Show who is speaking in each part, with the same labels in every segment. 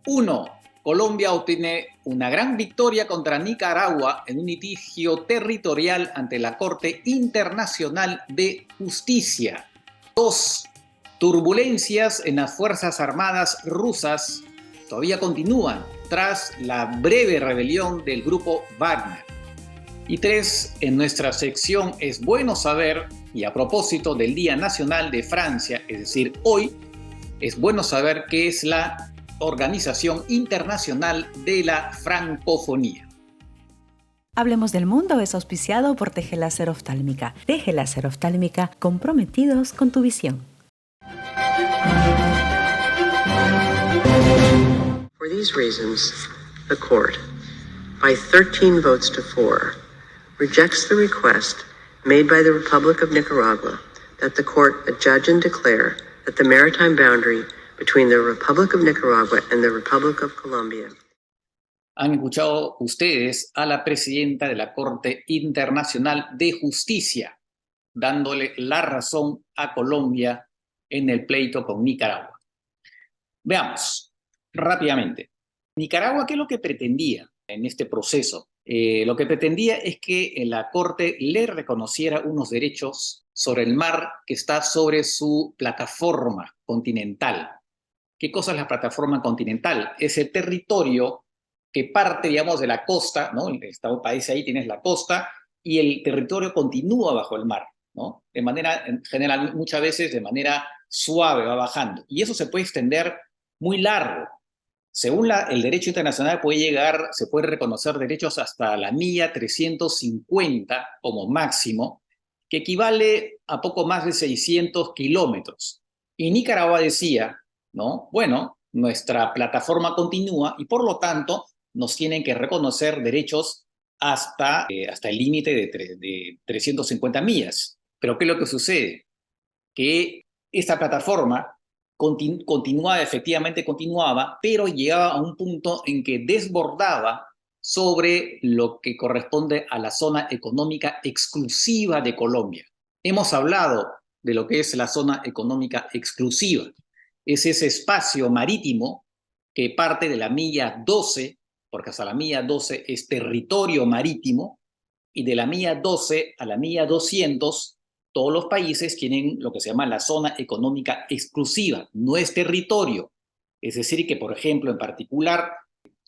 Speaker 1: 1. Colombia obtiene una gran victoria contra Nicaragua en un litigio territorial ante la Corte Internacional de Justicia. 2. Turbulencias en las Fuerzas Armadas rusas todavía continúan tras la breve rebelión del grupo Wagner. Y 3. En nuestra sección Es Bueno Saber, y a propósito del Día Nacional de Francia, es decir, hoy, es bueno saber qué es la Organización Internacional de la Francofonía.
Speaker 2: Hablemos del Mundo es auspiciado por Teje Láser Oftálmica. Teje Láser Oftálmica, comprometidos con tu visión.
Speaker 3: For these reasons, the Court, by 13 votes to 4, rejects the request made by the Republic of Nicaragua that the Court adjudge and declare that the maritime boundary between the Republic of Nicaragua and the Republic of Colombia.
Speaker 1: Han escuchado ustedes a la presidenta de la Corte Internacional de Justicia dándole la razón a Colombia en el pleito con Nicaragua. Veamos rápidamente. Nicaragua, ¿qué es lo que pretendía en este proceso? Lo que pretendía es que la Corte le reconociera unos derechos sobre el mar que está sobre su plataforma continental. ¿Qué cosa es la plataforma continental? Es el territorio que parte, digamos, de la costa, ¿no? El país ahí tienes la costa y el territorio continúa bajo el mar, ¿no? De manera, en general, muchas veces de manera suave va bajando. Y eso se puede extender muy largo. Según el derecho internacional se puede reconocer derechos hasta la milla 350 como máximo, que equivale a poco más de 600 kilómetros. Y Nicaragua decía, ¿no? Bueno, nuestra plataforma continúa y por lo tanto nos tienen que reconocer derechos hasta el límite de 350 millas. Pero ¿qué es lo que sucede? Que esta plataforma efectivamente continuaba, pero llegaba a un punto en que desbordaba sobre lo que corresponde a la zona económica exclusiva de Colombia. Hemos hablado de lo que es la zona económica exclusiva. Es ese espacio marítimo que parte de la milla 12, porque hasta la milla 12 es territorio marítimo, y de la milla 12 a la milla 200, todos los países tienen lo que se llama la zona económica exclusiva, no es territorio. Es decir, que, por ejemplo, en particular,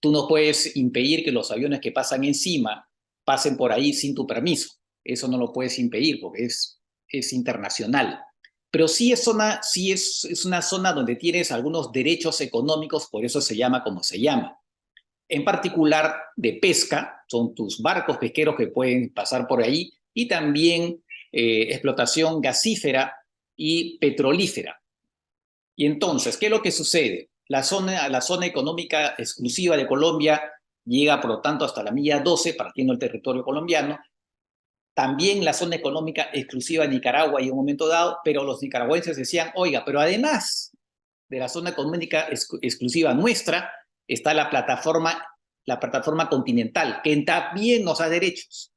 Speaker 1: tú no puedes impedir que los aviones que pasan encima pasen por ahí sin tu permiso. Eso no lo puedes impedir porque es internacional. Pero sí es una zona donde tienes algunos derechos económicos, por eso se llama como se llama. En particular de pesca, son tus barcos pesqueros que pueden pasar por ahí, y también explotación gasífera y petrolífera. Y entonces, ¿qué es lo que sucede? La zona económica exclusiva de Colombia llega, por lo tanto, hasta la milla 12, partiendo del territorio colombiano. También la zona económica exclusiva de Nicaragua en un momento dado, pero los nicaragüenses decían, oiga, pero además de la zona económica exclusiva nuestra, está la plataforma continental, que también nos da derechos.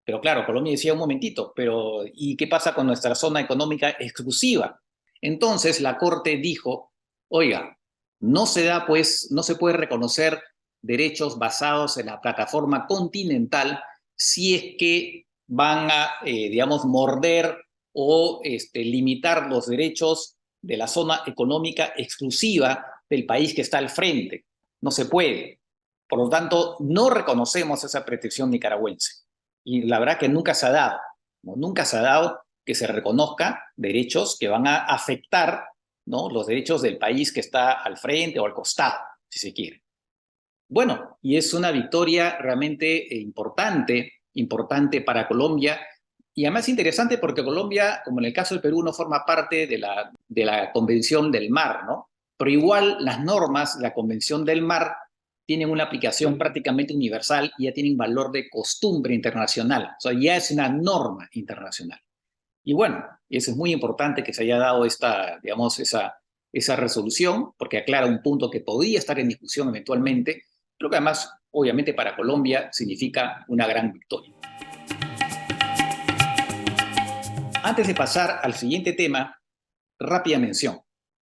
Speaker 1: Pero claro, Colombia decía un momentito, pero ¿y qué pasa con nuestra zona económica exclusiva? Entonces la Corte dijo, oiga, no se puede reconocer derechos basados en la plataforma continental si es que van a, digamos, morder o limitar los derechos de la zona económica exclusiva del país que está al frente. No se puede. Por lo tanto, no reconocemos esa protección nicaragüense. Y la verdad que nunca se ha dado, ¿no? Nunca se ha dado que se reconozca derechos que van a afectar, ¿no?, los derechos del país que está al frente o al costado, si se quiere. Bueno, y es una victoria realmente importante para Colombia, y además interesante porque Colombia, como en el caso del Perú, no forma parte de la Convención del Mar, ¿no? Pero igual las normas de la Convención del Mar tienen una aplicación prácticamente universal y ya tienen valor de costumbre internacional. O sea, ya es una norma internacional. Y bueno, eso es muy importante que se haya dado esa resolución, porque aclara un punto que podría estar en discusión eventualmente, pero que además, obviamente, para Colombia significa una gran victoria. Antes de pasar al siguiente tema, rápida mención.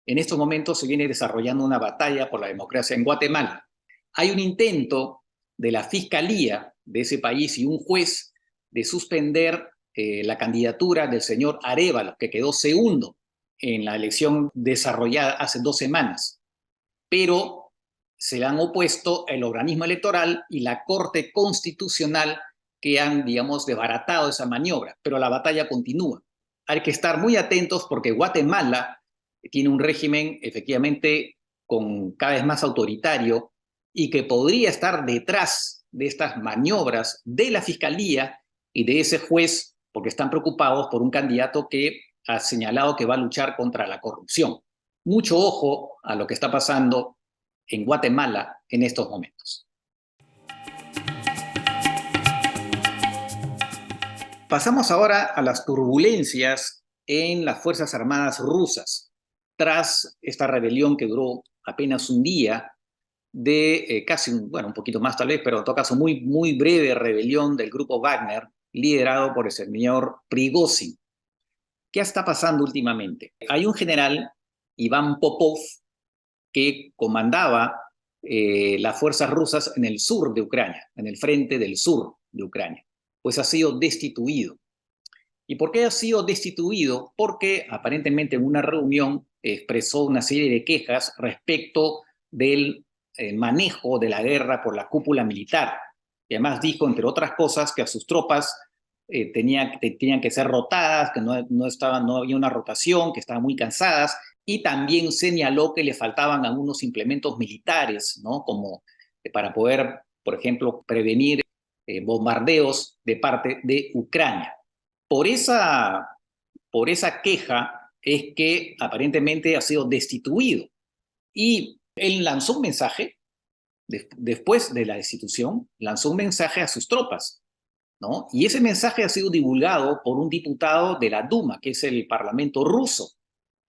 Speaker 1: En estos momentos se viene desarrollando una batalla por la democracia en Guatemala. Hay un intento de la fiscalía de ese país y un juez de suspender la candidatura del señor Arévalo, que quedó segundo en la elección desarrollada hace 2 semanas. Pero se le han opuesto el organismo electoral y la Corte Constitucional, que han, digamos, desbaratado esa maniobra. Pero la batalla continúa. Hay que estar muy atentos porque Guatemala tiene un régimen efectivamente cada vez más autoritario y que podría estar detrás de estas maniobras de la fiscalía y de ese juez, porque están preocupados por un candidato que ha señalado que va a luchar contra la corrupción. Mucho ojo a lo que está pasando en Guatemala en estos momentos. Pasamos ahora a las turbulencias en las Fuerzas Armadas rusas, tras esta rebelión que duró apenas un día, un poquito más tal vez, pero en todo caso muy breve rebelión del grupo Wagner, liderado por el señor Prigozhin. ¿Qué está pasando últimamente? Hay un general, Iván Popov, que comandaba las fuerzas rusas en el sur de Ucrania, en el frente del sur de Ucrania, pues ha sido destituido. ¿Y por qué ha sido destituido? Porque aparentemente en una reunión expresó una serie de quejas respecto del manejo de la guerra por la cúpula militar. Y además dijo, entre otras cosas, que a sus tropas tenían que ser rotadas, que no había una rotación, que estaban muy cansadas, y también señaló que le faltaban algunos implementos militares, ¿no? Como para poder, por ejemplo, prevenir bombardeos de parte de Ucrania. Por esa queja es que aparentemente ha sido destituido. Y él lanzó un mensaje, después de la destitución, lanzó un mensaje a sus tropas, ¿no? Y ese mensaje ha sido divulgado por un diputado de la Duma, que es el parlamento ruso.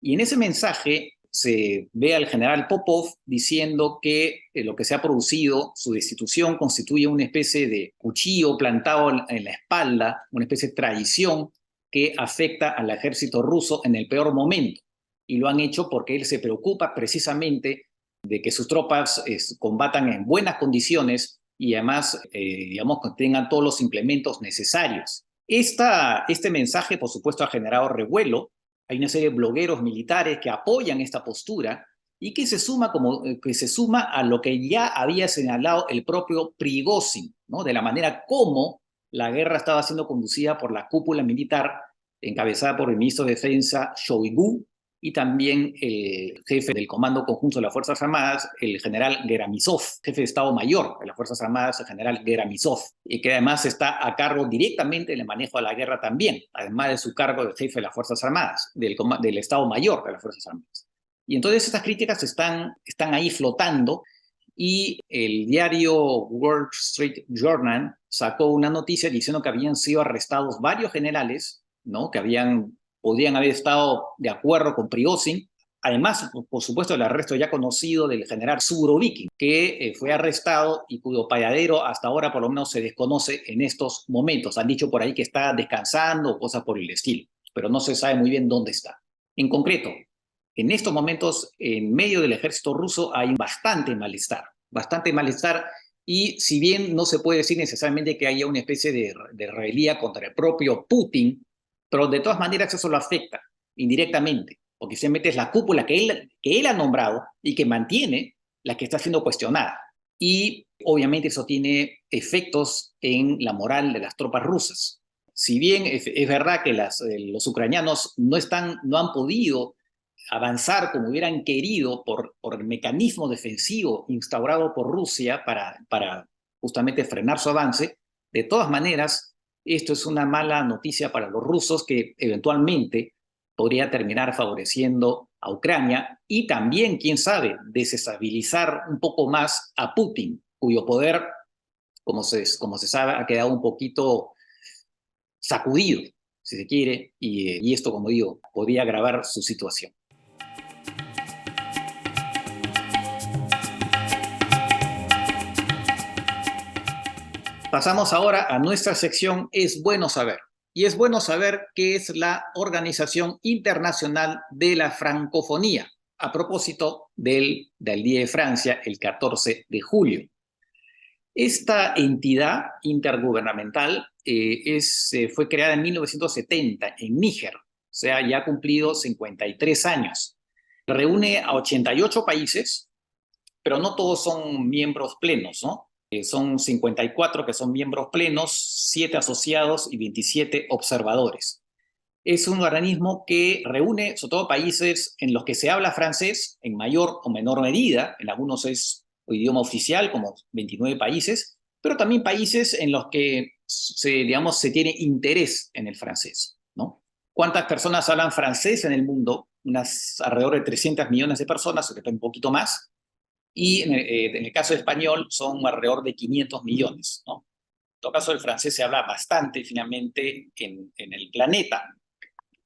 Speaker 1: Y en ese mensaje se ve al general Popov diciendo que lo que se ha producido, su destitución, constituye una especie de cuchillo plantado en la espalda, una especie de traición que afecta al ejército ruso en el peor momento. Y lo han hecho porque él se preocupa precisamente de que sus tropas combatan en buenas condiciones y además, digamos, que tengan todos los implementos necesarios. Este mensaje, por supuesto, ha generado revuelo. Hay una serie de blogueros militares que apoyan esta postura y que se suma a lo que ya había señalado el propio Prigozhin, ¿no? De la manera como la guerra estaba siendo conducida por la cúpula militar encabezada por el ministro de Defensa Shoigu y también el jefe del Comando Conjunto de las Fuerzas Armadas, el general Geramisov, jefe de Estado Mayor de las Fuerzas Armadas, el general Geramisov, y que además está a cargo directamente del manejo de la guerra también, además de su cargo de jefe de las Fuerzas Armadas, del Estado Mayor de las Fuerzas Armadas. Y entonces estas críticas están ahí flotando, y el diario Wall Street Journal sacó una noticia diciendo que habían sido arrestados varios generales, ¿no? Que podrían haber estado de acuerdo con Prigozhin. Además, por supuesto, el arresto ya conocido del general Surovikin, que fue arrestado y cuyo paradero hasta ahora por lo menos se desconoce en estos momentos. Han dicho por ahí que está descansando o cosas por el estilo, pero no se sabe muy bien dónde está. En concreto, en estos momentos, en medio del ejército ruso hay bastante malestar, y si bien no se puede decir necesariamente que haya una especie de rebeldía contra el propio Putin, pero de todas maneras eso lo afecta indirectamente, porque simplemente es la cúpula que él ha nombrado y que mantiene la que está siendo cuestionada. Y obviamente eso tiene efectos en la moral de las tropas rusas. Si bien es verdad que los ucranianos no han podido avanzar como hubieran querido por el mecanismo defensivo instaurado por Rusia para justamente frenar su avance, de todas maneras, esto es una mala noticia para los rusos que eventualmente podría terminar favoreciendo a Ucrania y también, quién sabe, desestabilizar un poco más a Putin, cuyo poder, como se sabe, ha quedado un poquito sacudido, si se quiere, y esto, como digo, podría agravar su situación. Pasamos ahora a nuestra sección Es Bueno Saber. Y es bueno saber qué es la Organización Internacional de la Francofonía. a propósito del Día de Francia, el 14 de julio. Esta entidad intergubernamental fue creada en 1970 en Níger, o sea, ya ha cumplido 53 años. Reúne a 88 países, pero no todos son miembros plenos, ¿no? Son 54 que son miembros plenos, 7 asociados y 27 observadores. Es un organismo que reúne sobre todo países en los que se habla francés en mayor o menor medida, en algunos es idioma oficial, como 29 países, pero también países en los que se tiene interés en el francés, ¿no? ¿Cuántas personas hablan francés en el mundo? Alrededor de 300 millones de personas, o un poquito más, y en el caso español son alrededor de 500 millones, ¿no? En todo caso, el francés se habla bastante finalmente en el planeta.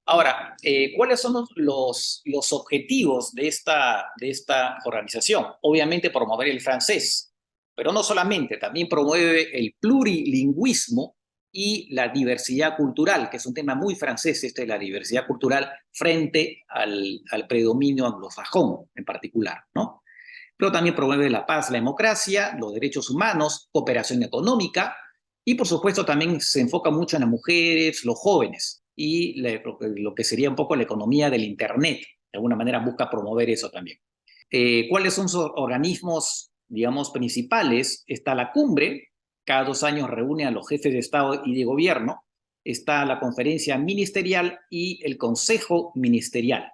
Speaker 1: Ahora, ¿cuáles son los objetivos de esta organización? Obviamente promover el francés, pero no solamente, también promueve el plurilingüismo y la diversidad cultural, que es un tema muy francés, la diversidad cultural frente al predominio anglosajón en particular, ¿no? Pero también promueve la paz, la democracia, los derechos humanos, cooperación económica, y por supuesto también se enfoca mucho en las mujeres, los jóvenes, y lo que sería un poco la economía del Internet. De alguna manera busca promover eso también. ¿Cuáles son sus organismos, digamos, principales? Está la cumbre, cada 2 años reúne a los jefes de Estado y de Gobierno. Está la conferencia ministerial y el consejo ministerial.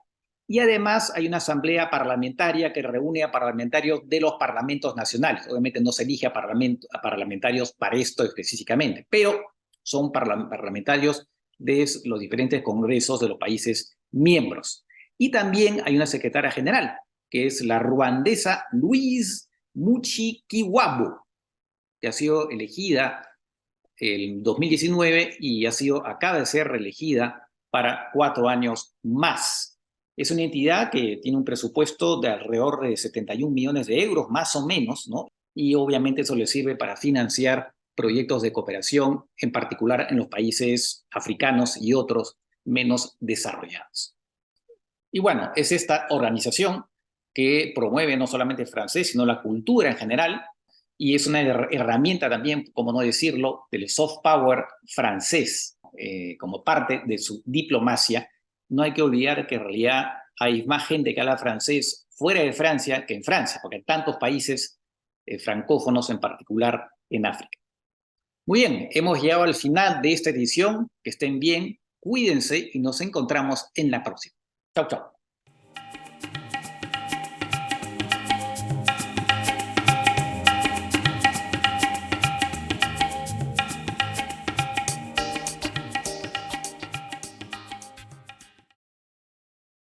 Speaker 1: Y además hay una asamblea parlamentaria que reúne a parlamentarios de los parlamentos nacionales. Obviamente no se elige a parlamentarios para esto específicamente, pero son parlamentarios de los diferentes congresos de los países miembros. Y también hay una secretaria general, que es la ruandesa Louise Mushikiwabo, que ha sido elegida en 2019 y acaba de ser reelegida para 4 años más. Es una entidad que tiene un presupuesto de alrededor de 71 millones de euros, más o menos, ¿no? Y obviamente eso le sirve para financiar proyectos de cooperación, en particular en los países africanos y otros menos desarrollados. Y bueno, es esta organización que promueve no solamente el francés, sino la cultura en general, y es una herramienta también, como no decirlo, del soft power francés, como parte de su diplomacia. No hay que olvidar que en realidad hay más gente que habla francés fuera de Francia que en Francia, porque hay tantos países francófonos, en particular en África. Muy bien, hemos llegado al final de esta edición. Que estén bien, cuídense y nos encontramos en la próxima. Chau, chau.